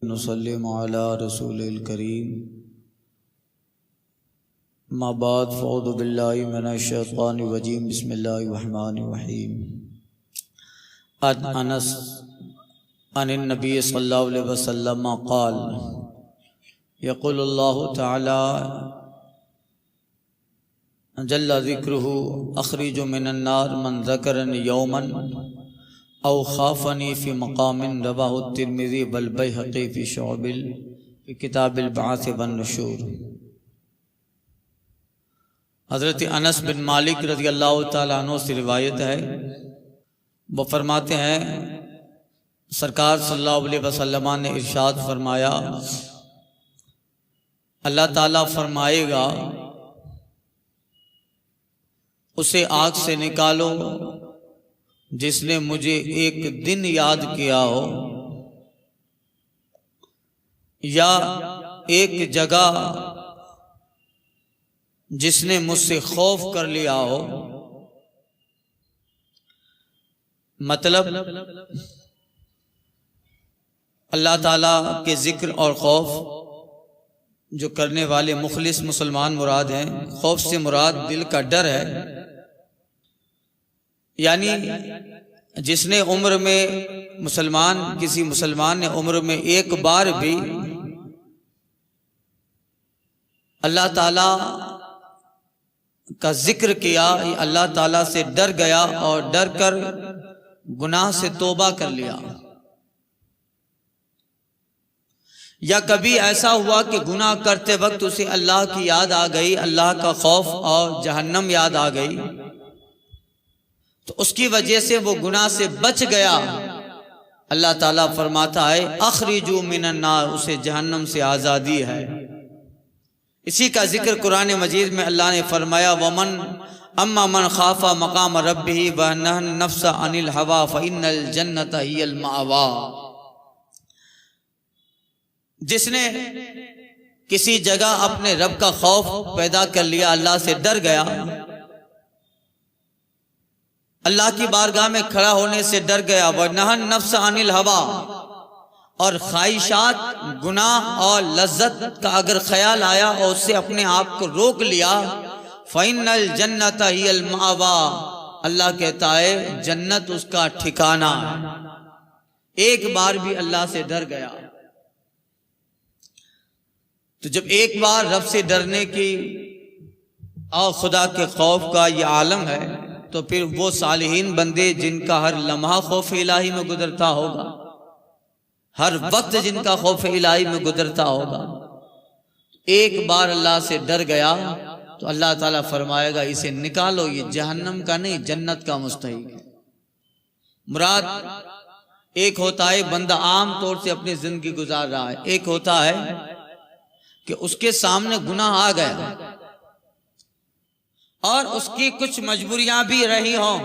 नुसल्लिम अला रसूलिल करीम मा बाद फ़अऊज़ु बिल्लाहि मिनश शैतानिर रजीम बिस्मिल्लाहिर रहमानिर रहीम। अनस अनिन नबी सल्लल्लाहु अलैहि वसल्लम क़ाल यक़ूलुल्लाहु तआला जल्ल ज़िक्रुहु अख़रिजु मिनन नार मन ज़करनी यौमन औ ख़ाफ़नी फ़ी मक़ामिन रवाहु तिर्मिज़ी वल बैहक़ी फ़ी शुअबिल फ़ी किताबिल बअस वन नुशूर। हज़रत अनस बिन मालिक रज़ी अल्लाह तआला अन्हु से रिवायत है, वो फरमाते हैं सरकार सल्लल्लाहु अलैहि वसल्लम ने इरशाद फरमाया, अल्लाह ताला फरमाएगा उसे आग से निकालो जिसने मुझे एक दिन याद किया हो या एक जगह जिसने मुझसे खौफ कर लिया हो। मतलब अल्लाह ताला के जिक्र और खौफ जो करने वाले मुखलिस मुसलमान मुराद हैं। खौफ से मुराद दिल का डर है, यानी जिसने उम्र में किसी मुसलमान ने उम्र में एक बार भी अल्लाह ताला का जिक्र किया, अल्लाह ताला से डर गया और डर कर गुनाह से तौबा कर लिया, या कभी ऐसा हुआ कि गुनाह करते वक्त उसे अल्लाह की याद आ गई, अल्लाह का खौफ और जहन्नम याद आ गई, तो उसकी वजह से वो गुनाह से बच गया। अल्लाह ताला फरमाता है अखरिजू मिनन नार, उसे जहन्नम से आज़ादी है। इसी का जिक्र कुरान मजीद में अल्लाह ने फरमाया वमन अम्मा मन खाफा मकाम रब्बिही व नहन नफ्स अनिल हवा फ़इन्नल जन्नत हियल मावा। जिसने किसी जगह अपने रब का खौफ पैदा कर लिया, अल्लाह से डर गया, अल्लाह की बारगाह में खड़ा होने से डर गया, वह नहन नफ्स अनिल हवा, और ख्वाहिशात गुनाह और लज्जत का अगर ख्याल आया और उससे अपने आप को रोक लिया, फ़इन्नल जन्नत हियल मावा, अल्लाह कहता है जन्नत उसका ठिकाना है। एक बार भी अल्लाह से डर गया, तो जब एक बार रब से डरने की और खुदा के खौफ का ये आलम है, तो फिर वो सालिहीन बंदे जिनका हर लम्हा खौफ इलाही में गुजरता होगा, हर वक्त जिनका खौफ इलाही में गुजरता होगा, एक बार अल्लाह से डर गया तो अल्लाह ताला फरमाएगा इसे निकालो, ये जहन्नम का नहीं जन्नत का मुस्तहिक है। मुराद एक होता है बंदा आम तौर से अपनी जिंदगी गुजार रहा है, एक होता है कि उसके सामने गुनाह आ गया और उसकी कुछ मजबूरियां भी रही हों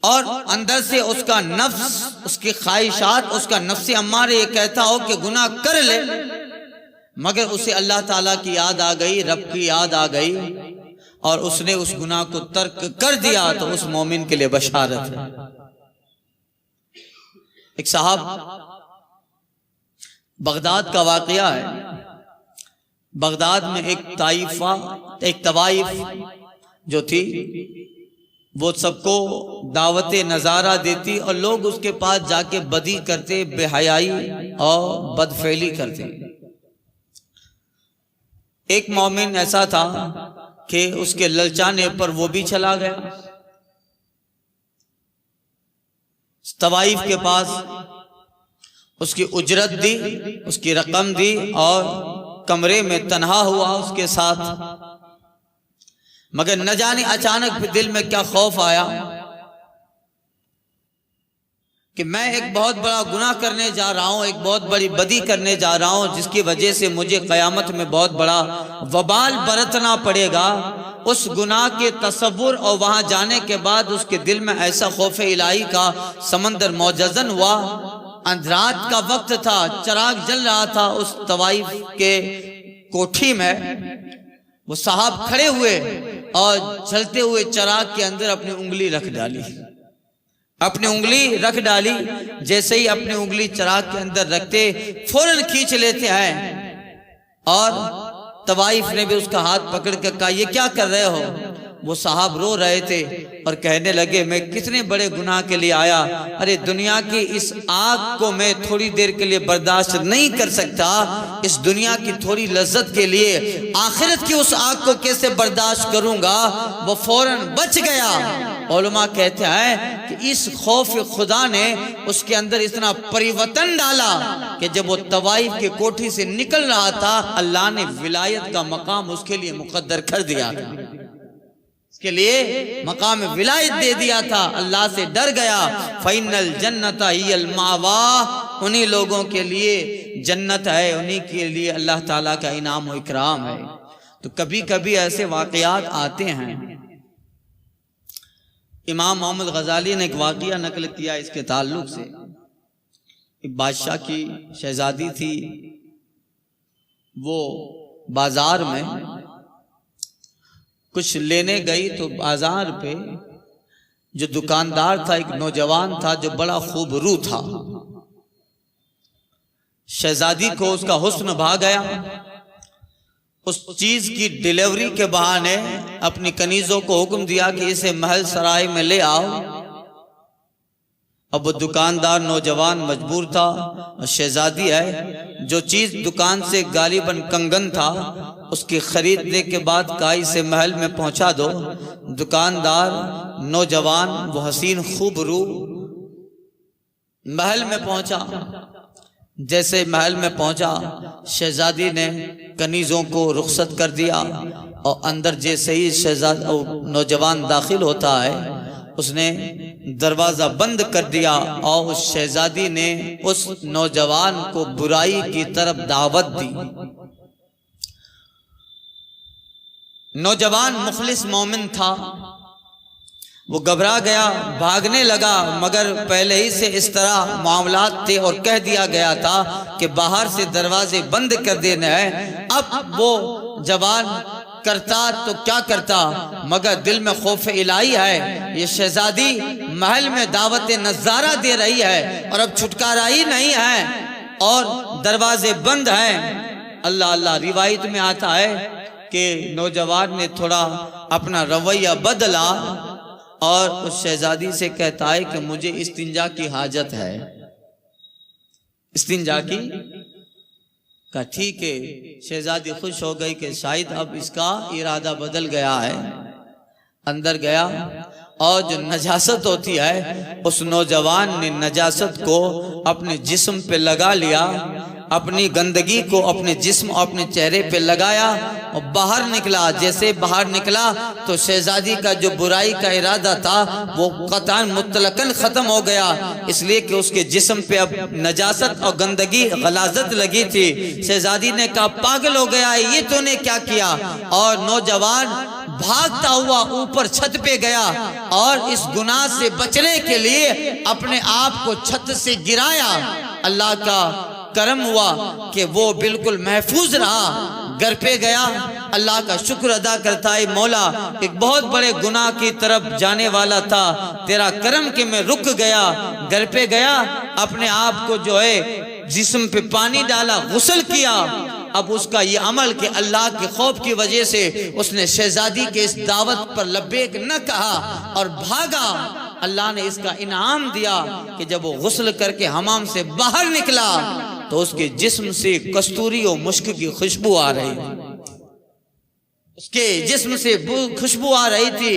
और अंदर से उसका नफ्स, उसकी ख्वाहिशात, उसका नफ्स अम्मारे ये कहता हो कि गुनाह कर ले, मगर उसे अल्लाह ताला की याद आ गई, रब की याद आ गई और उसने उस गुनाह को तर्क कर दिया, तो उस मोमिन के लिए बशारत है। एक साहब, बगदाद का वाकया है, बगदाद में एक तवाइफ जो थी वो सबको दावत नज़ारा देती और लोग उसके पास जाके बदी करते, बेहयाई और बदफेली करते। एक मोमिन ऐसा था कि उसके ललचाने पर वो भी चला गया तवाइफ के पास, उसकी उजरत दी, उसकी रकम दी और कमरे में तन्हा हुआ उसके साथ, मगर न जाने अचानक फिर दिल में क्या खौफ आया कि मैं एक बहुत बड़ा गुनाह करने जा रहा हूं, एक बहुत बड़ी बदी करने जा रहा हूं, जिसकी वजह से मुझे क़यामत में बहुत बड़ा वबाल बरतना पड़ेगा। उस गुनाह के तसव्वुर और वहां जाने के बाद उसके दिल में ऐसा खौफ इलाही का समंदर मौजज़न हुआ। अंधरात का वक्त था, चिराग जल रहा था उस तवाइफ के कोठी में। वो साहब खड़े हुए और जलते हुए चिराग के अंदर अपनी उंगली रख डाली। अपनी उंगली रख डाली, जैसे ही अपनी उंगली चिराग के अंदर रखते फौरन खींच लेते हैं। और तवाइफ ने भी उसका हाथ पकड़ कर कहा, ये क्या कर रहे हो? वो साहब रो रहे थे और कहने लगे, मैं कितने बड़े गुनाह के लिए आया। अरे दुनिया की इस आग को मैं थोड़ी देर के लिए बर्दाश्त नहीं कर सकता, इस दुनिया की थोड़ी लज्जत के लिए आखिरत की उस आग को कैसे बर्दाश्त करूंगा। वो फौरन बच गया। उलमा कहते हैं कि इस खौफ खुदा ने उसके अंदर इतना परिवर्तन डाला कि जब वो तवाइफ की कोठी से निकल रहा था, अल्लाह ने विलायत का मकाम उसके लिए मुकद्दर कर दिया था, के लिए मकाम विलायत दे दिया था। अल्लाह से डर गया। फाइनल जन्नत हियल मावा, उन्हीं लोगों के लिए जन्नत है, उन्हीं के लिए अल्लाह ताला का इनाम और इकराम है। तो कभी कभी ऐसे वाकयात आते हैं। इमाम मोहम्मद गजाली ने एक वाकया नकल किया इसके ताल्लुक से। एक बादशाह की शहजादी थी, वो बाजार में कुछ लेने गई तो बाजार पे जो दुकानदार था, एक नौजवान था जो बड़ा खूबरू था। शहजादी को उसका हुस्न भा गया। उस चीज की डिलीवरी के बहाने अपनी कनीजों को हुक्म दिया कि इसे महल सराय में ले आओ। अब वो दुकानदार नौजवान मजबूर था, शहजादी है, जो चीज दुकान से गालिबन कंगन था उसकी खरीदने के बाद कहा इसे महल में पहुंचा दो। दुकानदार नौजवान वो हसीन खूबरू महल में पहुंचा। जैसे महल में पहुंचा, शहजादी ने कनीजों को रुखसत कर दिया और अंदर जैसे ही नौजवान दाखिल होता है, उसने दरवाजा बंद कर दिया और उस शहजादी ने उस नौजवान को बुराई की तरफ दावत दी। नौजवान मुखलिस मोमिन था, वो घबरा गया, भागने लगा, मगर पहले ही से इस तरह मामलात थे और कह दिया गया था कि बाहर से दरवाजे बंद कर देने हैं। अब वो जवान करता तो क्या करता, मगर दिल में खौफ इलाही है। ये शहजादी महल में दावत नजारा दे रही है और अब छुटकारा ही नहीं है और दरवाजे बंद हैं। अल्लाह अल्लाह। रिवायत में आता है कि नौजवान ने थोड़ा अपना रवैया बदला और उस शहजादी से कहता है कि मुझे इस्तिंजा की हाजत है। इस्तिंजा की का ठीक है। शहजादी खुश हो गई कि शायद अब इसका इरादा बदल गया है। अंदर गया और जो नजासत होती है, उस नौजवान ने नजासत को अपने जिस्म पे लगा लिया, अपनी गंदगी को अपने जिस्म और अपने चेहरे पे लगाया और बाहर निकला। जैसे बाहर निकला तो शहजादी का जो बुराई का इरादा था वो कतान मुतलकन खत्म हो गया, इसलिए कि उसके जिस्म पे अब नजासत और गंदगी गलाजत लगी थी। शहजादी ने कहा पागल हो गया है, ये तूने क्या किया? और नौजवान भागता हुआ ऊपर छत पे गया और इस गुनाह से बचने के लिए अपने आप को छत से गिराया। अल्लाह का करम हुआ कि वो बिल्कुल महफूज रहा। घर पे गया, अल्लाह का शुक्र अदा करता है, मौला एक बहुत बड़े गुनाह की तरफ जाने वाला था, तेरा करम कि मैं रुक गया। घर पे गया, अपने आप को जो है जिस्म पे पानी डाला, गुस्ल किया। अब उसका ये अमल कि अल्लाह के खौफ की वजह से उसने शहजादी के इस दावत पर लब्बैक न कहा और भागा। अल्लाह ने इसका इनाम दिया कि जब वो गुस्ल करके हमाम से बाहर निकला तो उसके जिस्म से कस्तूरी और मुश्क की खुशबू आ रही थी। उसके जिस्म से खुशबू आ रही थी,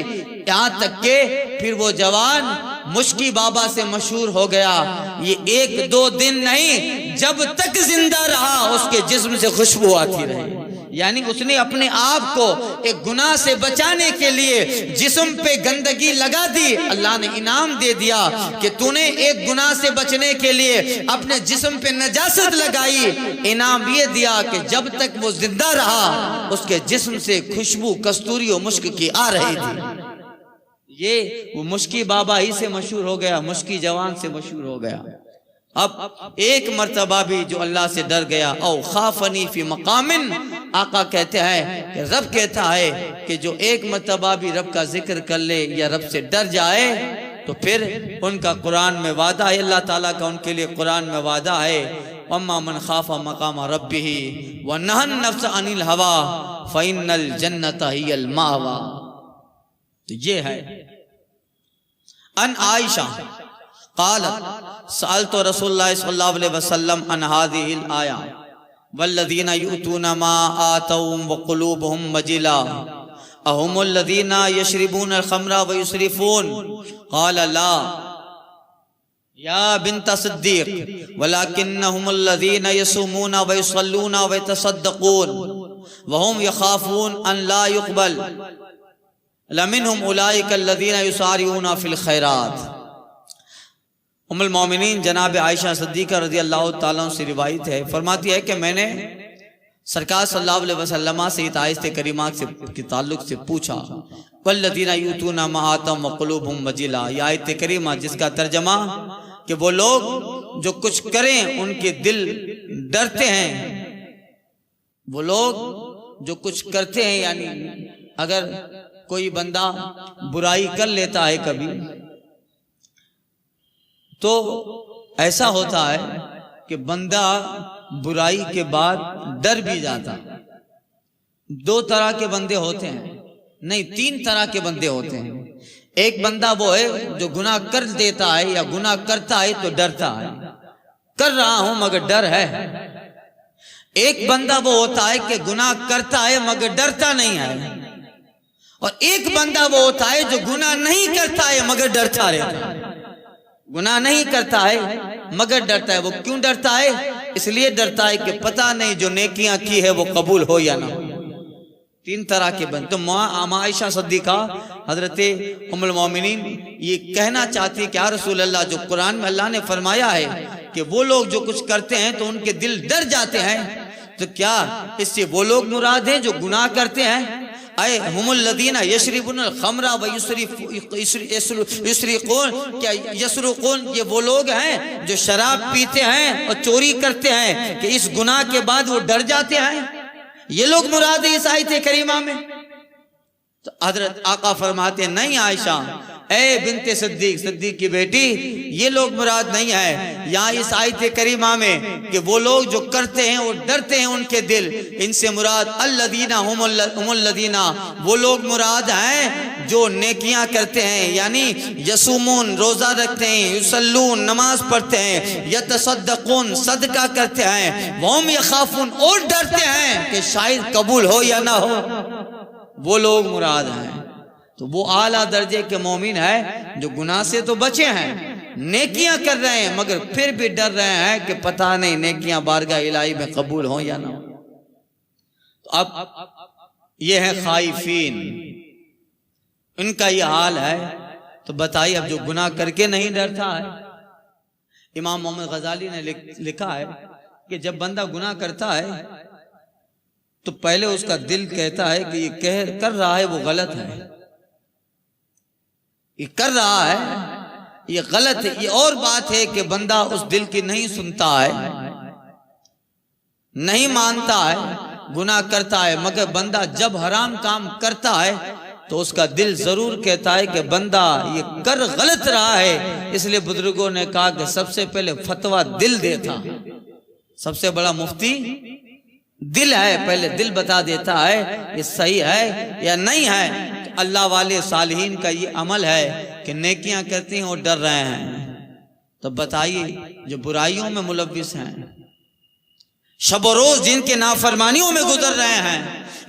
यहाँ तक के फिर वो जवान मुश्की बाबा से मशहूर हो गया। ये एक दो दिन नहीं, जब तक जिंदा रहा उसके जिस्म से खुशबू आती रही। यानी उसने अपने आप को एक गुनाह से बचाने के लिए जिस्म पे गंदगी लगा दी। अल्लाह ने इनाम दे दिया कि तूने एक गुनाह से बचने के लिए अपने जिस्म पे नजासत लगाई। इनाम ये दिया कि जब तक वो जिंदा रहा उसके जिस्म से खुशबू कस्तूरी और मुश्क की आ रही थी। ये वो मुश्की बाबा ही से मशहूर हो गया, मुश्की जवान से मशहूर हो गया। अब एक मर्तबा भी जो अल्लाह से डर गया, औ खाफनी फी मकामिन, आका कहते हैं कि रब कहता है कि जो एक मर्तबा भी रब का जिक्र कर ले या रब से डर जाए, तो फिर उनका कुरान में वादा है, अल्लाह ताला का उनके लिए कुरान में वादा है, अम्मा मन खाफा मकाम रब्बिही व नहन नफ्स अनिल हवा फ़इन्नल जन्नता हियल मावा। तो ये है। अन आयशा क़ालत सअलतु रसूलुल्लाह सल्लल्लाहु अलैहि वसल्लम अन हाज़िहिल आया वल्लज़ीना युतूना मा आतौ व क़ुलूबुहुम वजिला अहुमुल्लज़ीना यशरबूनल ख़म्रा व युसरिफ़ून क़ाल ला या बिन्त सिद्दीक़ वलाकिन्नहुमुल्लज़ीना यसूमूना व युसल्लूना व यतसद्दक़ून व हुम यख़ाफ़ून अन ला युक़बल लमिनहुम उलाइकल्लज़ीना युसारिऊना फ़िल ख़ैरात। उम्मुल मोमिनीन जनाब आयशा सिद्दीक़ा रज़ियल्लाहु ताला से रिवायत है, फरमाती है कि मैंने सरकार सल्लल्लाहु अलैहि वसल्लम से इस आयत करीमा से के ताल्लुक से पूछा, वल्लज़ीना यूतूना मा आतौ व क़ुलूबुहुम वजिला, ये आयत करीमा जिसका तर्जमा कि वो लोग जो कुछ करें उनके दिल डरते हैं। वो लोग जो कुछ करते हैं, यानी अगर कोई बंदा बुराई कर लेता है कभी, तो ऐसा होता है कि बंदा बुराई के बाद डर भी जाता। दो तरह के बंदे होते हैं, नहीं तीन तरह के बंदे होते हैं। एक बंदा वो है जो गुनाह कर देता है या गुनाह करता है तो डरता है, कर रहा हूं मगर डर है। एक बंदा वो होता है कि गुनाह करता है मगर डरता नहीं है, और एक बंदा वो होता है जो गुनाह नहीं करता है मगर डरता रहता है। गुनाह नहीं करता है मगर डरता है। वो क्यों डरता है? इसलिए डरता है कि पता नहीं जो नेकियां की है वो कबूल हो या ना हो। तीन तरह के बंदे। तो आयशा सिद्दीक़ा हजरते उम्मुल मोमिनीन ये कहना चाहती है कि या रसूल अल्लाह, जो कुरान में अल्लाह ने फरमाया है कि वो लोग जो कुछ करते हैं तो उनके दिल डर जाते हैं, तो क्या इससे वो लोग मुराद हैं जो गुनाह करते हैं? अय हुमुल्लज़ीना यशरबूनल ख़म्रा व युसरिक़ून, क्या यसरुक़ून ये वो लोग हैं जो शराब पीते हैं और चोरी करते हैं कि इस गुनाह के बाद वो डर जाते हैं? ये लोग मुराद है इस आयत करीमा में? तो हजरत आका फरमाते नहीं आयशा, ए बिन्ते सिद्दीक, सिद्दीक की बेटी, ये लोग मुराद नहीं है यहाँ इस आयत करीमा में कि वो लोग जो करते हैं वो डरते हैं उनके दिल। इनसे मुराद अल्लज़ीना हुमुल्लज़ीना, वो लोग मुराद हैं जो नेकियां करते हैं, यानी यसुमून रोजा रखते हैं, युसल्लून नमाज पढ़ते हैं, यतसद्दक़ून सदका करते हैं, वहुम यख़ाफ़ून और डरते हैं कि शायद कबूल हो या ना हो। वो लोग मुराद हैं। तो वो आला दर्जे के मोमिन है जो गुनाह से तो बचे हैं, नेकियां कर रहे हैं मगर फिर भी डर रहे हैं कि पता नहीं नेकियां बारगाह इलाही में कबूल हो या ना हो। तो अब ये है खाइफीन, इनका ये हाल है। तो बताइए, अब जो गुनाह करके नहीं डरता है, इमाम मोहम्मद गजाली ने लिखा है कि जब बंदा गुनाह करता है तो पहले उसका दिल कहता है कि ये कर रहा है वो गलत है, ये कर रहा है ये गलत है। ये और बात है कि बंदा उस दिल की नहीं सुनता है, नहीं मानता है, गुनाह करता है, मगर बंदा जब हराम काम करता है तो उसका दिल जरूर कहता है कि बंदा ये कर गलत रहा है। इसलिए बुजुर्गों ने कहा कि सबसे पहले फतवा दिल देता, सबसे बड़ा मुफ्ती दिल है, पहले दिल बता देता है ये सही है या नहीं है। अल्लाह वाले सालिहीन का ये अमल है कि नेकियां करते हैं और डर रहे हैं। तो बताइए जो बुराइयों में मुलव्विस हैं, शब रोज जिनके नाफरमानियों में गुजर रहे हैं,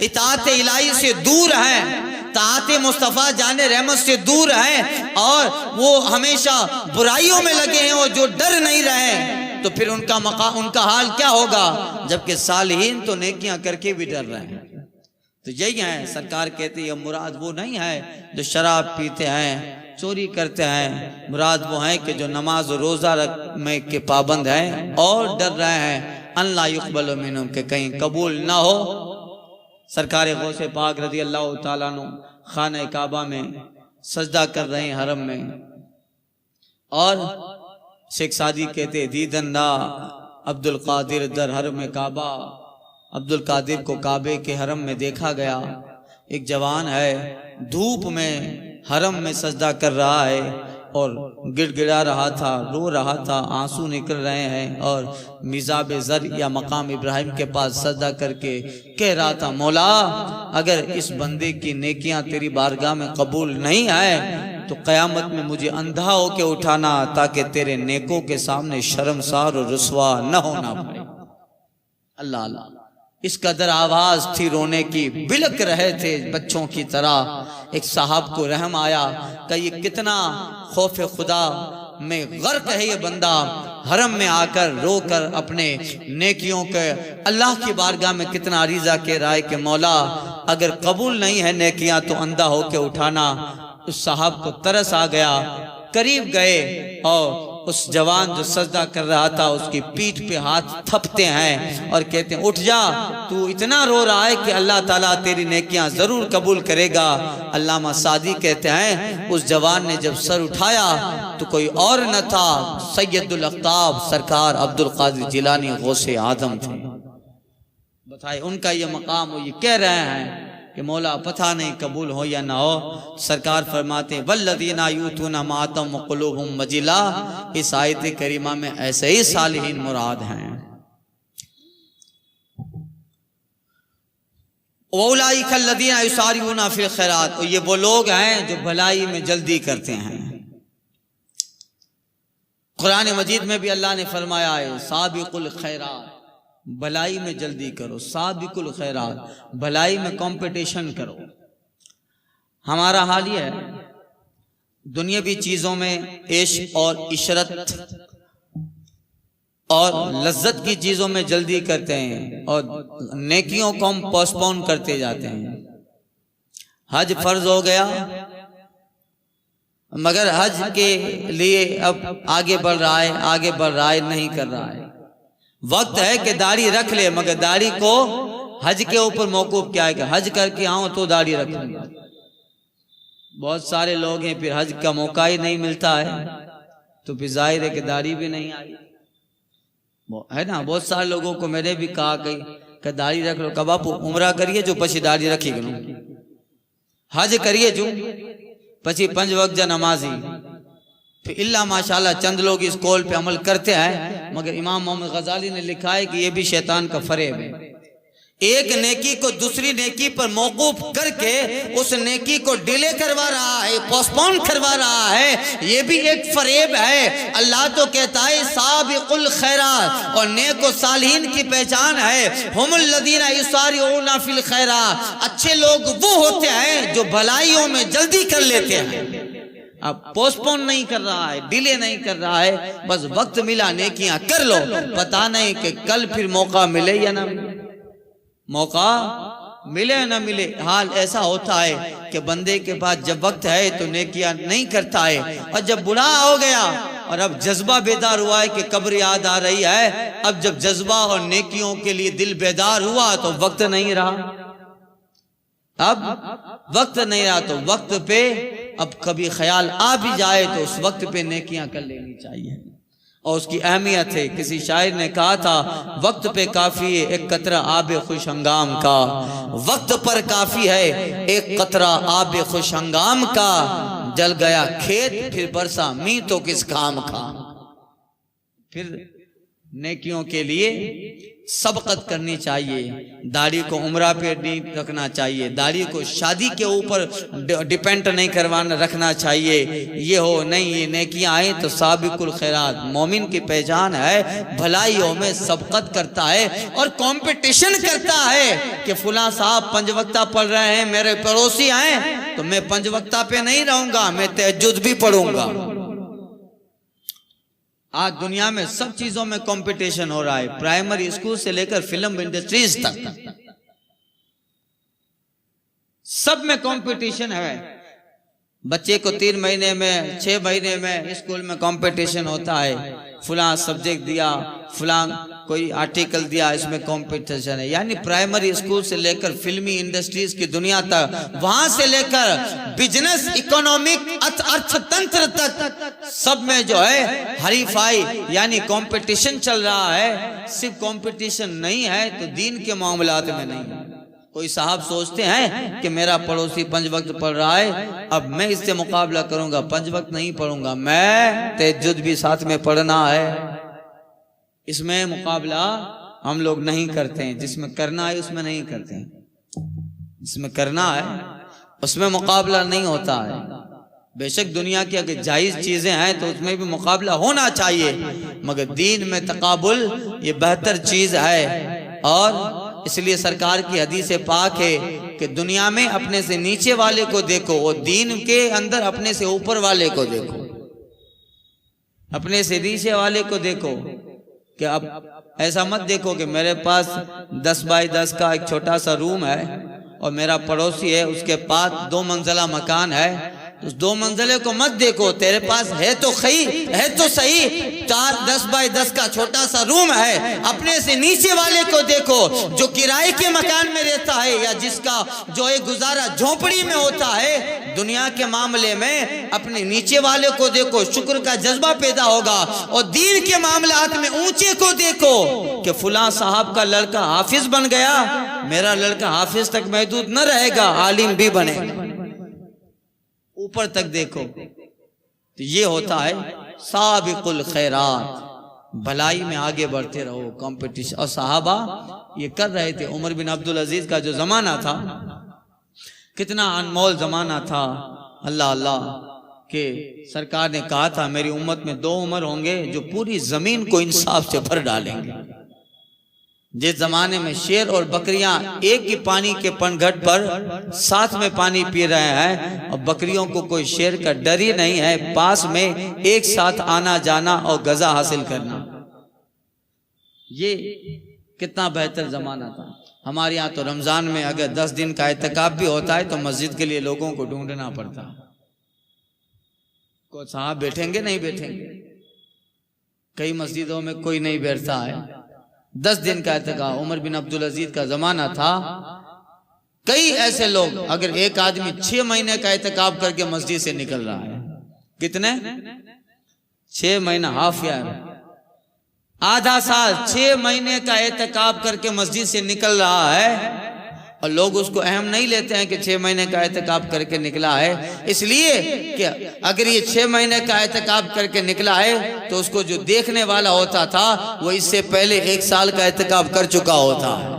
इताअत इलाही से दूर हैं, ताअत मुस्तफ़ा जाने रहमत से दूर हैं, और वो हमेशा बुराइयों में लगे हैं और जो डर नहीं रहे, तो फिर उनका हाल क्या होगा? जबकि सालिहीन तो नेकियां करके भी डर रहे हैं। तो यही है, सरकार कहती है मुराद वो नहीं है जो शराब पीते हैं, चोरी करते हैं। मुराद वो है कि जो नमाज और रोजा में के पाबंद हैं और डर रहे हैं अल्लाह युक़बल मिन्हुम, के कहीं कबूल ना हो। सरकार गौसे पाक रज़ी अल्लाह ताला अन्हु खाना काबा में सजदा कर रहे हैं हरम में, और शेख सादी कहते दीदन्ना अब्दुल कादिर दर हरम काबा, अब्दुल कादिर को काबे के हरम में देखा गया। एक जवान है धूप में हरम में सजदा कर रहा है और गिड़गिड़ा रहा था, रो रहा था, आंसू निकल रहे हैं और मिजाब ज़र या मकाम इब्राहिम के पास सजदा करके कह रहा था, मौला अगर इस बंदे की नेकियां तेरी बारगाह में कबूल नहीं आए तो क़यामत में मुझे अंधा होके उठाना ताकि तेरे नेकों के सामने शर्मसार और रुसवा न होना पड़े। अल्लाह अल्लाह, इस कदर आवाज थी रोने की, बिलक रहे थे बच्चों की तरह। एक साहब को रहम आया कि ये कितना खौफ खुदा में गर्क है ये बंदा, हरम में आकर रोकर अपने नेकियों के अल्लाह की बारगाह में कितना अरीजा के राय के मौला अगर कबूल नहीं है नेकियां तो अंधा होके उठाना। उस साहब को तरस आ गया, करीब गए और उस जवान जो सजदा कर रहा था उसकी पीठ पे हाथ थपते हैं और कहते हैं, उठ जा, तू इतना रो रहा है कि अल्लाह ताला तेरी नेकियां जरूर कबूल करेगा। अल्लामा सादी कहते हैं उस जवान ने जब सर उठाया तो कोई और न था, सैयदुल अख्ताब सरकार अब्दुल कादिर जिलानी गौसे आदम थे। बताए उनका ये मकाम, वो ये कह रहे हैं कि मौला पता नहीं कबूल हो या ना हो। सरकार फरमाते हैं वल्लज़ीना यूतूना मा आतम व क़ुलूबुहुम वजिला, इस आयत करीमा में ऐसे ही सालिहीन मुराद हैं। वउलाइका अल्लज़ीना युसारिऊना फिल खैरात, ये वो लोग हैं जो भलाई में जल्दी करते हैं। कुरान मजीद में भी अल्लाह ने फरमाया है साबिकुल खैरात, भलाई में जल्दी करो, साबिकुल खैरात, भलाई में कंपटीशन करो। हमारा हाल ये है दुनियावी चीजों में ऐश और इशरत और लज्जत की चीजों में जल्दी करते हैं और नेकियों को हम पोस्टपोन करते जाते हैं। हज फर्ज हो गया मगर हज के लिए अब आगे बढ़ रहा है, आगे बढ़ रहा है, नहीं कर रहा है। वक्त है कि दाढ़ी रख ले मगर दाढ़ी को हज के ऊपर मौकूफ क्या है कि हज करके आऊं तो दाढ़ी रखूंगा। बहुत सारे लोग हैं फिर हज का मौका ही नहीं मिलता है तो फिर जाहिर है कि दाढ़ी भी नहीं आई है ना। बहुत सारे लोगों को मैंने भी कहा कि दाढ़ी रख लो, कब आप उम्रा करिए जो पछी दाढ़ी रखी करो, हज करिए जो पछी 5 वक्त नमाजी। तो इल्ला माशाल्लाह चंद लोग इस कौल पे अमल करते हैं मगर इमाम मोहम्मद गजाली ने लिखा है कि यह भी शैतान का फरेब है। एक नेकी को दूसरी नेकी पर मौकूफ करके उस नेकी को डिले करवा रहा है, पोस्टपोन करवा रहा है, ये भी एक फरेब है। अल्लाह तो कहता है साबिकुल खैरात, और नेक व सालिहीन की पहचान है हुमुल लदीना युसारिऊना फिल खैरात, अच्छे लोग वो होते हैं जो भलाइयों में जल्दी कर लेते हैं। अब पोस्टपोन नहीं कर रहा है, डिले नहीं कर रहा है, बस वक्त मिला नेकियां कर लो, पता नहीं कि कल फिर मौका मिले या ना मिले, मौका मिले या ना मिले। हाल ऐसा होता है कि बंदे के पास जब वक्त है तो नेकियां नहीं करता है और जब बुढ़ा हो गया और अब जज्बा बेदार हुआ है कि कब्र याद आ रही है, अब जब जज्बा और नेकियों के लिए दिल बेदार हुआ तो वक्त नहीं रहा, अब वक्त नहीं रहा तो वक्त पे अब कभी ख्याल आ भी जाए तो उस वक्त पे नेकियां कर लेनी चाहिए और उसकी अहमियत है। किसी शायर ने कहा था वक्त पे काफी है एक कतरा आबे खुश हंगाम का, वक्त पर काफी है एक कतरा आबे खुश हंगाम का, जल गया खेत फिर बरसा मी तो किस काम का। फिर नेकियों के लिए सबकत करनी चाहिए, दाढ़ी को उम्रा पे नहीं रखना चाहिए, दाढ़ी को शादी के ऊपर डिपेंड नहीं करवाना रखना चाहिए। ये हो नहीं, ये नेकियां आए तो साबिकुल खैरात, मोमिन की पहचान है भलाइयों में सबकत करता है और कंपटीशन करता है कि फुला साहब 5 वक्ता पढ़ रहे हैं, मेरे पड़ोसी आए तो मैं 5 वक्ता पे नहीं रहूंगा, मैं तहज्जुद भी पढ़ूंगा। आज दुनिया में सब चीजों में कंपटीशन हो रहा है, प्राइमरी स्कूल से लेकर फिल्म इंडस्ट्रीज तक सब में कंपटीशन है। बच्चे को 3 महीने में 6 महीने में स्कूल में कंपटीशन होता है, फुला सब्जेक्ट दिया, फुला कोई आर्टिकल दिया, इसमें कंपटीशन है। यानी प्राइमरी स्कूल से लेकर फिल्मी इंडस्ट्रीज की दुनिया तक, वहां से लेकर बिजनेस इकोनॉमिक अर्थतंत्र तक सब में जो है हरीफाई यानी कंपटीशन चल रहा है। सिर्फ कंपटीशन नहीं है तो दीन के मामलात में नहीं है, कोई साहब सोचते हैं कि मेरा पड़ोसी 5 वक्त पढ़ रहा है, अब मैं इससे मुकाबला करूंगा, 5 वक्त नहीं पढ़ूंगा, मैं तहज्जुद भी साथ में पढ़ना है। इसमें मुकाबला हम लोग नहीं करते हैं। जिसमें करना है उसमें नहीं करते हैं, जिसमें करना है उसमें मुकाबला नहीं होता है। बेशक दुनिया की अगर जायज़ चीजें हैं तो उसमें भी मुकाबला होना चाहिए, मगर दीन में तकाबुल ये बेहतर चीज है। और इसलिए सरकार की हदीस पाक है कि दुनिया में अपने से नीचे वाले को देखो और दीन के अंदर अपने से ऊपर वाले को देखो। अपने से नीचे वाले को देखो कि अब ऐसा मत देखो कि मेरे पास 10 बाई 10 का एक छोटा सा रूम है और मेरा पड़ोसी है उसके पास 2 मंजिला मकान है, उस 2 मंजिले को मत देखो। तेरे पास है तो सही 10 बाई 10 का छोटा सा रूम है। अपने से नीचे वाले को देखो जो किराए के मकान में रहता है या जिसका जो एक गुजारा झोपड़ी में होता है। दुनिया के मामले में अपने नीचे वाले को देखो, शुक्र का जज्बा पैदा होगा। और दीन के मामलात में ऊंचे को देखो कि फुला साहब का लड़का हाफिज बन गया, मेरा लड़का हाफिज तक महदूद न रहेगा, आलिम भी बनेगा। ऊपर तक देखो। तो ये होता है साबिकुल खैरात, भलाई में आगे बढ़ते रहो, कंपटीशन। और साहबा ये कर रहे थे। उमर बिन अब्दुल अजीज का जो जमाना था, कितना अनमोल जमाना था। अल्लाह अल्लाह के सरकार ने कहा था मेरी उम्मत में 2 उमर होंगे जो पूरी जमीन को इंसाफ से भर डालेंगे। जिस जमाने में शेर और बकरियां एक ही पानी के पनघट पर साथ में पानी पी रहे हैं और बकरियों को कोई शेर का डर ही नहीं है, पास में एक साथ आना जाना और गजा हासिल करना, ये कितना बेहतर जमाना था। हमारे यहाँ तो रमजान में अगर 10 दिन का एहतिकाफ भी होता है तो मस्जिद के लिए लोगों को ढूंढना पड़ता है। कोई साहब बैठेंगे नहीं बैठेंगे, कई मस्जिदों में कोई नहीं बैठता है। 10 दिन का एहतिकाफ उमर बिन अब्दुल अजीज का जमाना था। कई ऐसे लोग, अगर एक आदमी 6 महीने का एहतिकाफ करके मस्जिद से निकल रहा है, कितने 6 महीना, हाफ ईयर, आधा साल, 6 महीने का एहतिकाफ करके मस्जिद से निकल रहा है और लोग उसको अहम नहीं लेते हैं कि 6 महीने का एहतिकाफ करके निकला है। इसलिए कि अगर ये 6 महीने का एहतिकाफ करके निकला है तो उसको जो देखने वाला होता था वो इससे पहले 1 साल का एहतिकाफ कर चुका होता है।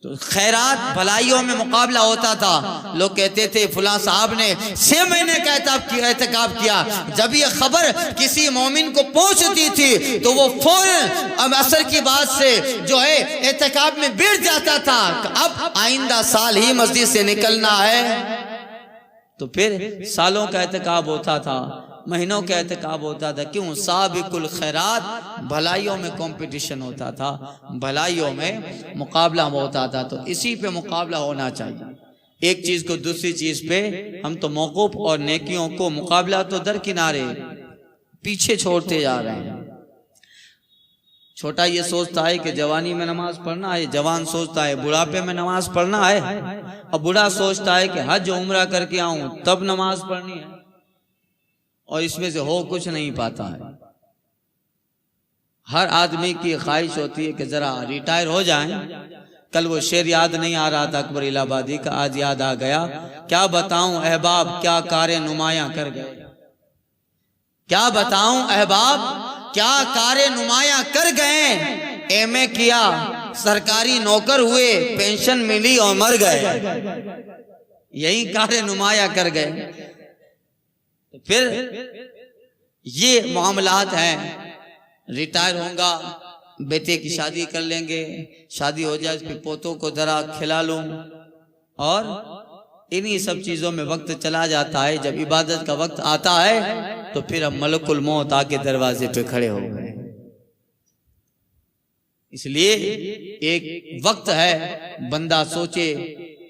तो खैरात भलाइयों में मुकाबला होता था। लोग कहते थे फुला साहब ने 6 महीने का एहतिकाफ किया। जब ये खबर किसी मोमिन को पहुंचती थी तो वो फौरन असर की बात से जो है एहतिकाफ में बैठ जाता था। अब आइंदा साल ही मस्जिद से निकलना है, तो फिर सालों का एहतिकाफ होता था, महीनों का एहतिकाफ होता था। क्यों? साबिकुल खैरात, भलाइयों में कंपटीशन होता था, भलाइयों में मुकाबला होता था। तो इसी पे मुकाबला होना चाहिए। एक चीज को दूसरी चीज पे हम तो मौकूफ और नेकियों को मुकाबला तो दरकिनारे पीछे छोड़ते जा रहे हैं। छोटा ये सोचता है कि जवानी में नमाज पढ़ना है, जवान सोचता है बुढ़ापे में नमाज पढ़ना है, और बूढ़ा सोचता है कि हज उम्रा करके आऊं तब नमाज पढ़नी है, और इसमें से हो कुछ नहीं पाता है। हर आदमी की ख्वाहिश होती है कि जरा रिटायर हो जाएं। कल वो शेर याद नहीं आ रहा था अकबर इलाहाबादी का, आज याद आ गया। क्या बताऊं अहबाब क्या कारे नुमाया कर गए, क्या बताऊं अहबाब क्या कारे नुमाया कर गए। एमए किया, सरकारी नौकर हुए, पेंशन मिली और मर गए, यही कारे नुमाया कर गए। तो फिर ये मामलात हैं। रिटायर होगा, बेटे की शादी कर लेंगे, शादी हो जाए फिर पोतों को जरा खिला लूं, और इन्हीं सब चीजों में वक्त चला जाता है। जब इबादत का वक्त आता है तो फिर अब मलकुल मौत आके दरवाजे पे खड़े हो गए। इसलिए एक वक्त है, बंदा सोचे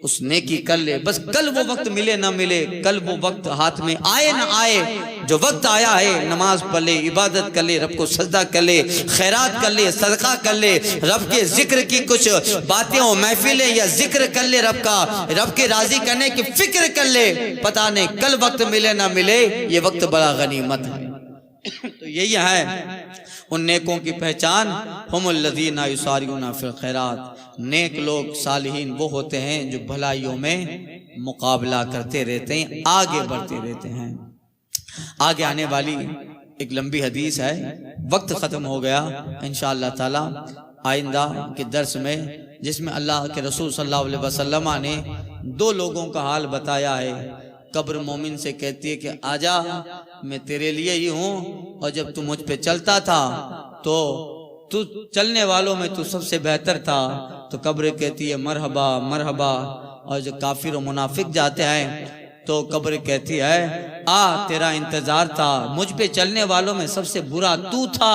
उस नेकी कर ले, बस कल वो वक्त मिले ना मिले, कल वो वक्त हाथ में आए ना आए, जो वक्त आया है नमाज पढ़ ले, इबादत कर ले, रब को सजदा कर ले, खैरात कर ले, सदका कर ले, रब के जिक्र की कुछ बातें हो, महफिलें या जिक्र कर ले, रब का, रब के राजी करने की फिक्र कर ले। पता नहीं कल वक्त मिले ना मिले, ये वक्त बड़ा गनीमत है। तो यही है उन नेकों की पहचान हुमुल्लज़ीना युसारिऊना फिल खैरात, नेक लोग सालिहीन वो होते हैं जो भलाइयों में मुकाबला करते रहते हैं, आगे बढ़ते रहते हैं। आगे आने वाली एक लंबी हदीस है, वक्त ख़त्म हो गया, इंशाअल्लाह ताला आइंदा के दर्स में, जिसमें अल्लाह के रसूल सल्लल्लाहु अलैहि वसल्लम ने दो लोगों का हाल बताया है। कब्र मोमिन से कहती है कि आजा, मैं तेरे लिए ही हूँ, और जब तू मुझ पे चलता था तो तू चलने वालों में तू सबसे बेहतर था। तो कब्र कहती है मरहबा मरहबा। और जो काफिर और मुनाफिक जाते हैं तो कब्र कहती है आ, तेरा इंतजार था, मुझ पे चलने वालों में सबसे बुरा तू था,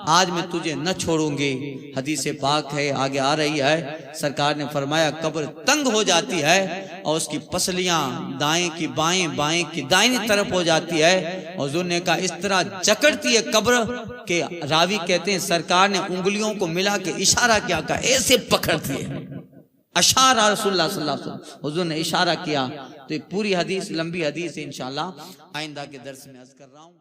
आज मैं तुझे न छोड़ूंगी। हदीस पाक है, आगे आ रही है, सरकार ने फरमाया कब्र तंग हो जाती है और उसकी पसलियां दाएं की बाएं, बाएं की दाहिनी तरफ हो जाती है, और हुजूर ने कहा इस तरह जकड़ती है कब्र के। रावी कहते हैं सरकार ने उंगलियों को मिला के इशारा किया, कहा ऐसे पकड़ती है, अशारा रसूलुल्लाह सल्लल्लाहु अलैहि वसल्लम, हुजूर ने इशारा किया। तो ये पूरी हदीस लंबी हदीस है, इंशाअल्लाह आइंदा के दर्स में अर्ज कर रहा हूँ।